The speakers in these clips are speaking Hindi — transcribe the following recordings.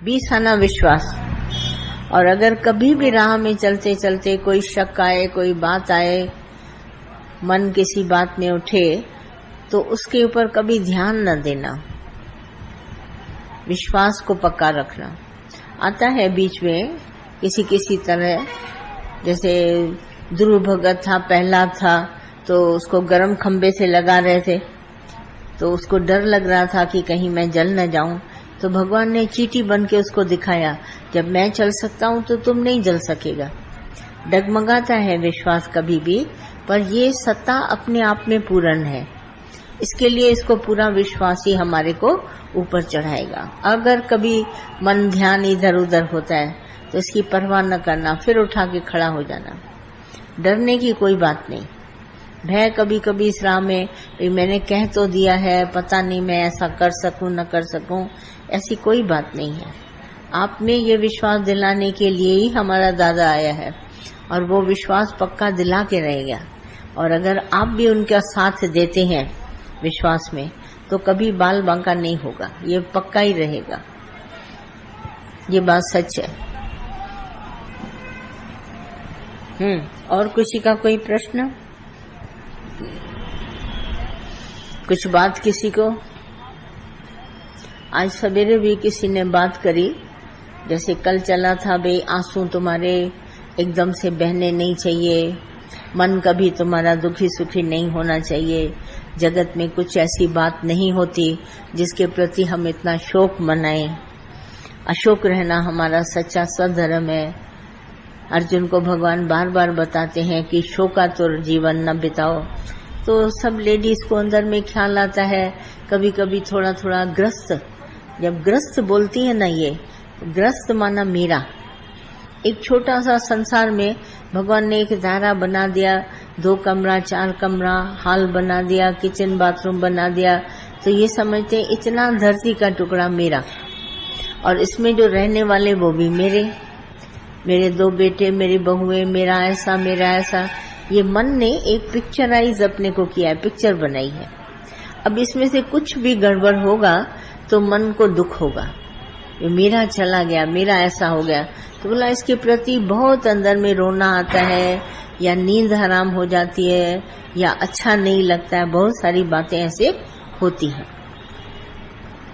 20 आना विश्वास। और अगर कभी भी राह में चलते चलते कोई शक आए, कोई बात आए, मन किसी बात में उठे, तो उसके ऊपर कभी ध्यान न देना, विश्वास को पक्का रखना। आता है बीच में किसी किसी तरह, जैसे ध्रुव भगत था, पहला था, तो उसको गरम खंबे से लगा रहे थे, तो उसको डर लग रहा था कि कहीं मैं जल न जाऊं, तो भगवान ने चींटी बन के उसको दिखाया, जब मैं चल सकता हूं तो तुम नहीं जल सकेगा। डगमगाता है विश्वास कभी भी, पर ये सत्ता अपने आप में पूर्ण है, इसके लिए इसको पूरा विश्वास ही हमारे को ऊपर चढ़ाएगा। अगर कभी मन ध्यान इधर उधर होता है तो इसकी परवाह न करना, फिर उठा के खड़ा हो जाना। डरने की कोई बात नहीं। भय कभी कभी इस राह में मैंने कह तो दिया है, पता नहीं मैं ऐसा कर सकूं न कर सकूं, ऐसी कोई बात नहीं है। आप में ये विश्वास दिलाने के लिए ही हमारा दादा आया है, और वो विश्वास पक्का दिला के रहेगा। और अगर आप भी उनका साथ देते हैं विश्वास में, तो कभी बाल बांका नहीं होगा, ये पक्का ही रहेगा। ये बात सच है। और किसी का कोई प्रश्न, कुछ बात किसी को? आज सवेरे भी किसी ने बात करी, जैसे कल चला था, बे आंसू तुम्हारे एकदम से बहने नहीं चाहिए, मन कभी तुम्हारा दुखी सुखी नहीं होना चाहिए, जगत में कुछ ऐसी बात नहीं होती जिसके प्रति हम इतना शोक मनाएं। अशोक रहना हमारा सच्चा स्वधर्म है। अर्जुन को भगवान बार बार बताते हैं कि शोकातुर जीवन न बिताओ। तो सब लेडीज को अंदर में ख्याल आता है, कभी कभी थोड़ा थोड़ा ग्रस्त, जब ग्रस्त बोलती है ना, ये ग्रस्त माना मेरा। एक छोटा सा संसार में भगवान ने एक दायरा बना दिया, 2 कमरा 4 कमरा हॉल बना दिया, किचन बाथरूम बना दिया, तो ये समझते इतना धरती का टुकड़ा मेरा, और इसमें जो रहने वाले वो भी मेरे 2 बेटे, मेरी बहुएं, मेरा ऐसा मेरा ऐसा। ये मन ने एक पिक्चराइज अपने को किया है, पिक्चर बनाई है। अब इसमें से कुछ भी गड़बड़ होगा तो मन को दुख होगा, ये मेरा चला गया, मेरा ऐसा हो गया, तो बोला इसके प्रति बहुत अंदर में रोना आता है, या नींद हराम हो जाती है, या अच्छा नहीं लगता है, बहुत सारी बातें ऐसे होती हैं।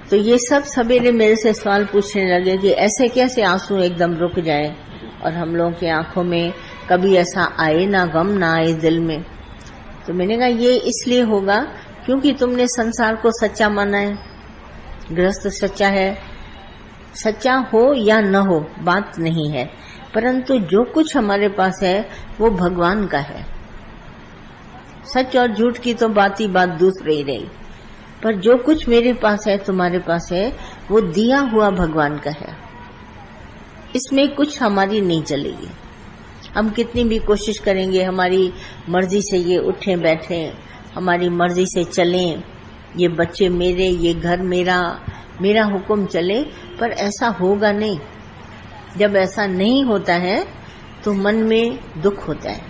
तो ये सब सवेरे मेरे से सवाल पूछने लगे कि ऐसे कैसे आंसू एकदम रुक जाए और हम लोगों की आंखों में कभी ऐसा आए ना, गम ना आए दिल में। तो मैंने कहा ये इसलिए होगा क्योंकि तुमने संसार को सच्चा माना है। गृहस्थ सच्चा है, सच्चा हो या न हो बात नहीं है, परंतु जो कुछ हमारे पास है वो भगवान का है। सच और झूठ की तो बात ही बात दूसरी रही, पर जो कुछ मेरे पास है, तुम्हारे पास है, वो दिया हुआ भगवान का है। इसमें कुछ हमारी नहीं चलेगी। हम कितनी भी कोशिश करेंगे हमारी मर्जी से ये उठे बैठे, हमारी मर्जी से चलें, ये बच्चे मेरे, ये घर मेरा, मेरा हुक्म चले, पर ऐसा होगा नहीं। जब ऐसा नहीं होता है तो मन में दुख होता है।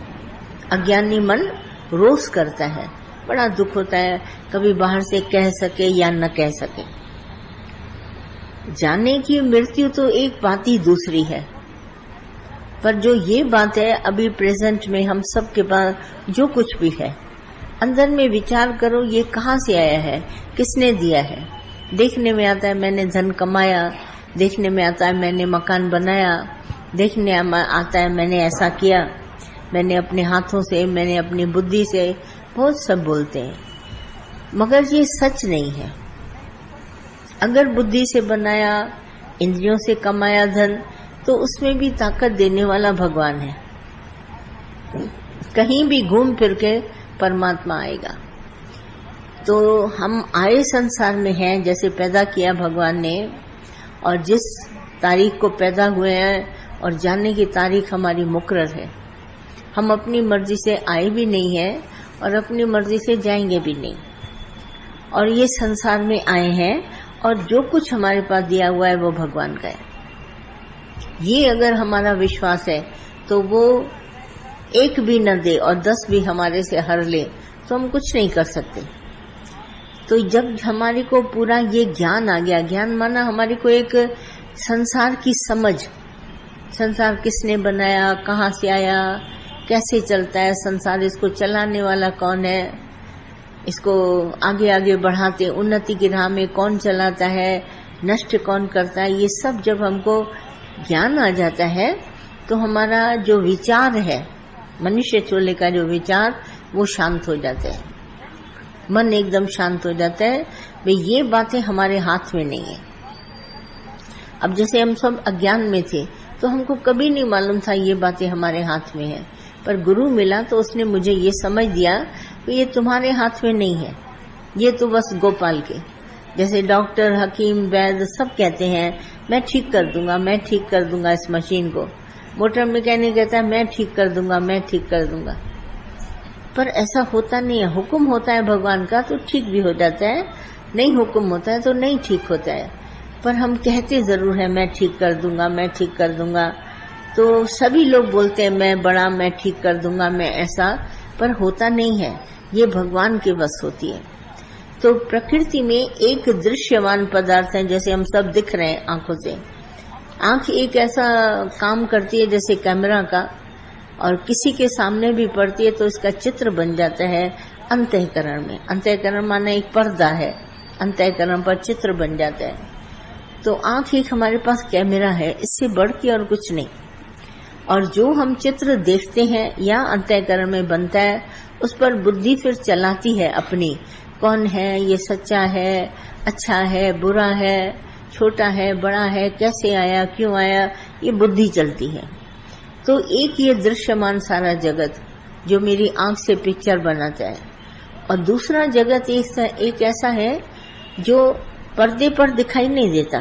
अज्ञानी मन रोष करता है, बड़ा दुख होता है, कभी बाहर से कह सके या न कह सके। जाने की मृत्यु तो एक बात ही दूसरी है, पर जो ये बात है अभी प्रेजेंट में हम सब के पास जो कुछ भी है, अंदर में विचार करो ये कहाँ से आया है, किसने दिया है। देखने में आता है मैंने धन कमाया, देखने में आता है मैंने मकान बनाया, देखने आता है मैंने ऐसा किया, मैंने अपने हाथों से, मैंने अपनी बुद्धि से, बहुत सब बोलते हैं, मगर ये सच नहीं है। अगर बुद्धि से बनाया, इंद्रियों से कमाया धन, तो उसमें भी ताकत देने वाला भगवान है। कहीं भी घूम फिर के परमात्मा आएगा। तो हम आए संसार में हैं, जैसे पैदा किया भगवान ने, और जिस तारीख को पैदा हुए हैं और जाने की तारीख हमारी मुकर्रर है। हम अपनी मर्जी से आए भी नहीं है और अपनी मर्जी से जाएंगे भी नहीं, और ये संसार में आए हैं, और जो कुछ हमारे पास दिया हुआ है वो भगवान का है। ये अगर हमारा विश्वास है तो वो एक भी न दे और 10 भी हमारे से हर ले तो हम कुछ नहीं कर सकते। तो जब हमारी को पूरा ये ज्ञान आ गया, ज्ञान माना हमारी को एक संसार की समझ, संसार किसने बनाया, कहाँ से आया, कैसे चलता है संसार, इसको चलाने वाला कौन है, इसको आगे आगे बढ़ाते उन्नति की राह में कौन चलाता है, नष्ट कौन करता है, ये सब जब हमको ज्ञान आ जाता है तो हमारा जो विचार है, मनुष्य चोले का जो विचार, वो शांत हो जाता है, मन एकदम शांत हो जाता है। भाई ये बातें हमारे हाथ में नहीं है। अब जैसे हम सब अज्ञान में थे तो हमको कभी नहीं मालूम था ये बातें हमारे हाथ में है, पर गुरु मिला तो उसने मुझे ये समझ दिया कि ये तुम्हारे हाथ में नहीं है, ये तो बस गोपाल के, जैसे डॉक्टर, हकीम, वैद्य सब कहते हैं मैं ठीक कर दूंगा, मैं ठीक कर दूंगा इस मशीन को। मोटर मैकेनिक कहता है मैं ठीक कर दूंगा, मैं ठीक कर दूंगा, पर ऐसा होता नहीं है। हुक्म होता है भगवान का तो ठीक भी हो जाता है, नहीं हुक्म होता है तो नहीं ठीक होता है, पर हम कहते जरूर है मैं ठीक कर दूंगा, मैं ठीक कर दूंगा। तो सभी लोग बोलते हैं मैं बड़ा, मैं ठीक कर दूंगा, मैं ऐसा, पर होता नहीं है, ये भगवान के बस होती है। तो प्रकृति में एक दृश्यमान पदार्थ है, जैसे हम सब दिख रहे हैं आंखों से। आंख एक ऐसा काम करती है जैसे कैमरा का, और किसी के सामने भी पड़ती है तो इसका चित्र बन जाता है अंतःकरण में। अंतःकरण माने एक पर्दा है, अंतःकरण पर चित्र बन जाता है। तो आंख एक हमारे पास कैमरा है, इससे बढ़ के और कुछ नहीं। और जो हम चित्र देखते हैं या अंतःकरण में बनता है, उस पर बुद्धि फिर चलाती है अपनी, कौन है, ये सच्चा है, अच्छा है, बुरा है, छोटा है, बड़ा है, कैसे आया, क्यों आया, ये बुद्धि चलती है। तो एक ये दृश्यमान सारा जगत जो मेरी आंख से पिक्चर बनाता है, और दूसरा जगत एक ऐसा है जो पर्दे पर दिखाई नहीं देता,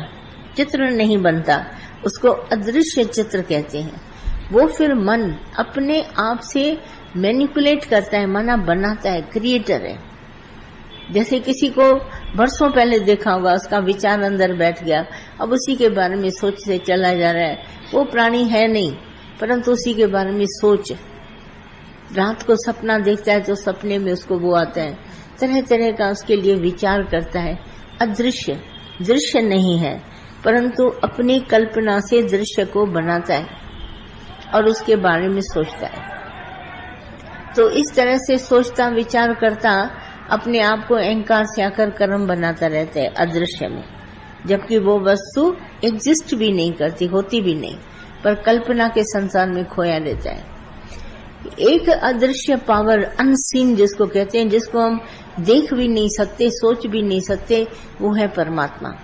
चित्र नहीं बनता, उसको अदृश्य चित्र कहते हैं। वो फिर मन अपने आप से मैनिपुलेट करता है, माना बनाता है, क्रिएटर है। जैसे किसी को बरसों पहले देखा होगा, उसका विचार अंदर बैठ गया, अब उसी के बारे में सोचते चला जा रहा है। वो प्राणी है नहीं, परंतु उसी के बारे में सोच, रात को सपना देखता है तो सपने में उसको वो आता है, तरह तरह का उसके लिए विचार करता है। अदृश्य, दृश्य नहीं है, परंतु अपनी कल्पना से दृश्य को बनाता है और उसके बारे में सोचता है। तो इस तरह से सोचता, विचार करता, अपने आप को अहंकार से आकर कर्म बनाता रहता है अदृश्य में, जबकि वो वस्तु एग्जिस्ट भी नहीं करती, होती भी नहीं, पर कल्पना के संसार में खोया रहता है। एक अदृश्य पावर, अनसीन जिसको कहते हैं, जिसको हम देख भी नहीं सकते, सोच भी नहीं सकते, वो है परमात्मा।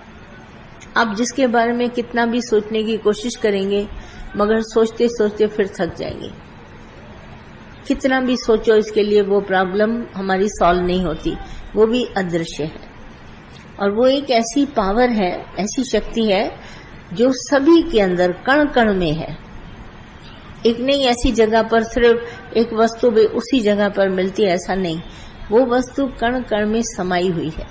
आप जिसके बारे में कितना भी सोचने की कोशिश करेंगे, मगर सोचते सोचते फिर थक जाएंगे। कितना भी सोचो इसके लिए वो प्रॉब्लम हमारी सॉल्व नहीं होती, वो भी अदृश्य है। और वो एक ऐसी पावर है, ऐसी शक्ति है जो सभी के अंदर कण कण में है। एक नहीं ऐसी जगह पर सिर्फ एक वस्तु भी उसी जगह पर मिलती है, ऐसा नहीं, वो वस्तु कण कण में समाई हुई है।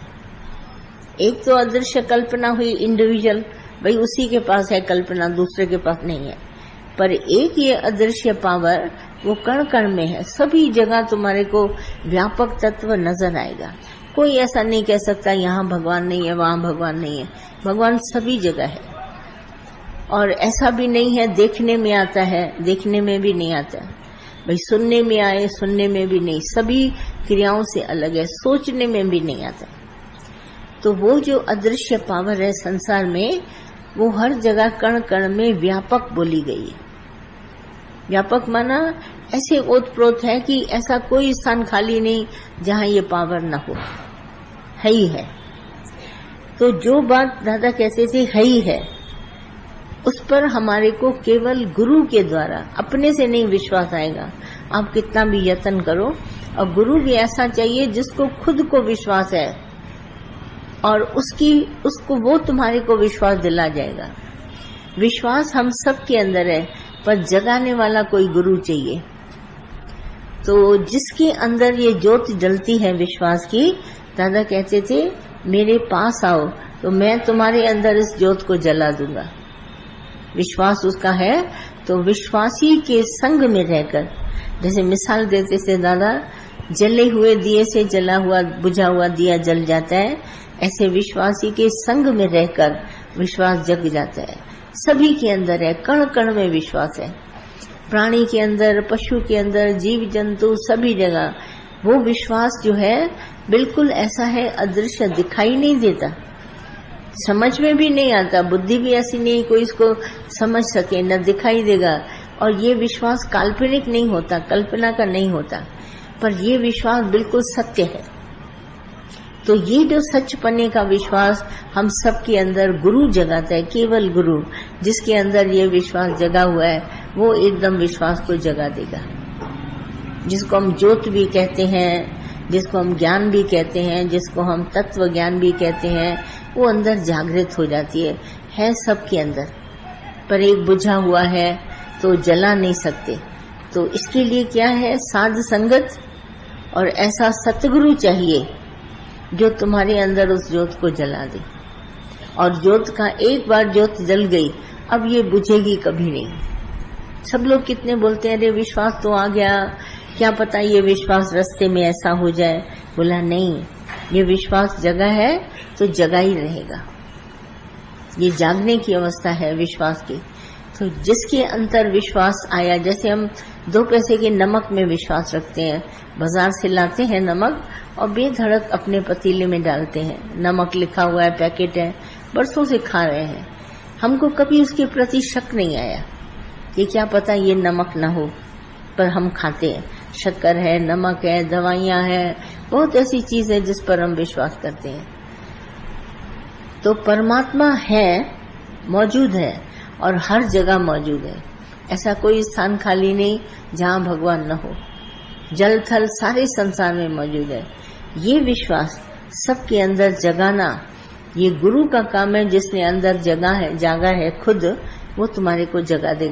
एक तो अदृश्य कल्पना हुई इंडिविजुअल, भाई उसी के पास है कल्पना, दूसरे के पास नहीं है। पर एक ये अदृश्य पावर वो कण कण में है, सभी जगह तुम्हारे को व्यापक तत्व नजर आएगा। कोई ऐसा नहीं कह सकता यहाँ भगवान नहीं है, वहाँ भगवान नहीं है, भगवान सभी जगह है। और ऐसा भी नहीं है देखने में आता है, देखने में भी नहीं आता, भाई सुनने में आए, सुनने में भी नहीं, सभी क्रियाओं से अलग है, सोचने में भी नहीं आता। तो वो जो अदृश्य पावर है संसार में, वो हर जगह कण कण में व्यापक बोली गई है। व्यापक माना ऐसे ओतप्रोत है कि ऐसा कोई स्थान खाली नहीं जहाँ ये पावर न हो, है ही है। तो जो बात दादा कहते थे है ही है, उस पर हमारे को केवल गुरु के द्वारा, अपने से नहीं विश्वास आएगा। आप कितना भी यत्न करो, और गुरु भी ऐसा चाहिए जिसको खुद को विश्वास है, और उसको वो तुम्हारे को विश्वास दिला जाएगा। विश्वास हम सब के अंदर है, पर जगाने वाला कोई गुरु चाहिए। तो जिसके अंदर ये ज्योत जलती है विश्वास की, दादा कहते थे मेरे पास आओ तो मैं तुम्हारे अंदर इस ज्योत को जला दूंगा। विश्वास उसका है, तो विश्वासी के संग में रहकर, जैसे मिसाल देते थे दादा, जले हुए दिए से जला हुआ बुझा हुआ दिया जल जाता है, ऐसे विश्वासी के संग में रहकर विश्वास जग जाता है। सभी के अंदर है, कण कण में विश्वास है। प्राणी के अंदर, पशु के अंदर, जीव जंतु सभी जगह वो विश्वास जो है बिल्कुल ऐसा है, अदृश्य, दिखाई नहीं देता, समझ में भी नहीं आता, बुद्धि भी ऐसी नहीं कोई इसको समझ सके, न दिखाई देगा। और ये विश्वास काल्पनिक नहीं होता, कल्पना का नहीं होता, पर ये विश्वास बिल्कुल सत्य है। तो ये जो सचपने का विश्वास हम सब के अंदर गुरु जगाता है, केवल गुरु जिसके अंदर ये विश्वास जगा हुआ है वो एकदम विश्वास को जगा देगा। जिसको हम ज्योत भी कहते हैं, जिसको हम ज्ञान भी कहते हैं, जिसको हम तत्व ज्ञान भी कहते हैं, वो अंदर जागृत हो जाती है सबके अंदर। पर एक बुझा हुआ है तो जला नहीं सकते। तो इसके लिए क्या है, साध संगत और ऐसा सतगुरु चाहिए जो तुम्हारे अंदर उस ज्योत को जला दे। और ज्योत का एक बार ज्योत जल गई, अब ये बुझेगी कभी नहीं। सब लोग कितने बोलते हैं, अरे विश्वास तो आ गया, क्या पता ये विश्वास रास्ते में ऐसा हो जाए। बोला नहीं, ये विश्वास जगा है तो जगा ही रहेगा। ये जागने की अवस्था है विश्वास की। तो जिसके अंतर विश्वास आया, जैसे हम 2 पैसे के नमक में विश्वास रखते हैं, बाजार से लाते हैं नमक और बेधड़क अपने पतीले में डालते हैं, नमक लिखा हुआ है, पैकेट है, बरसों से खा रहे हैं, हमको कभी उसके प्रति शक नहीं आया कि क्या पता ये नमक ना हो, पर हम खाते हैं। शक्कर है, नमक है, दवाइयां है, बहुत ऐसी चीज है जिस पर हम विश्वास करते हैं। तो परमात्मा है, मौजूद है और हर जगह मौजूद है। ऐसा कोई स्थान खाली नहीं जहां भगवान न हो। जल थल सारे संसार में मौजूद है। ये विश्वास सबके अंदर जगाना ये गुरु का काम है। जिसने अंदर जागा है खुद, वो तुम्हारे को जगा देगा।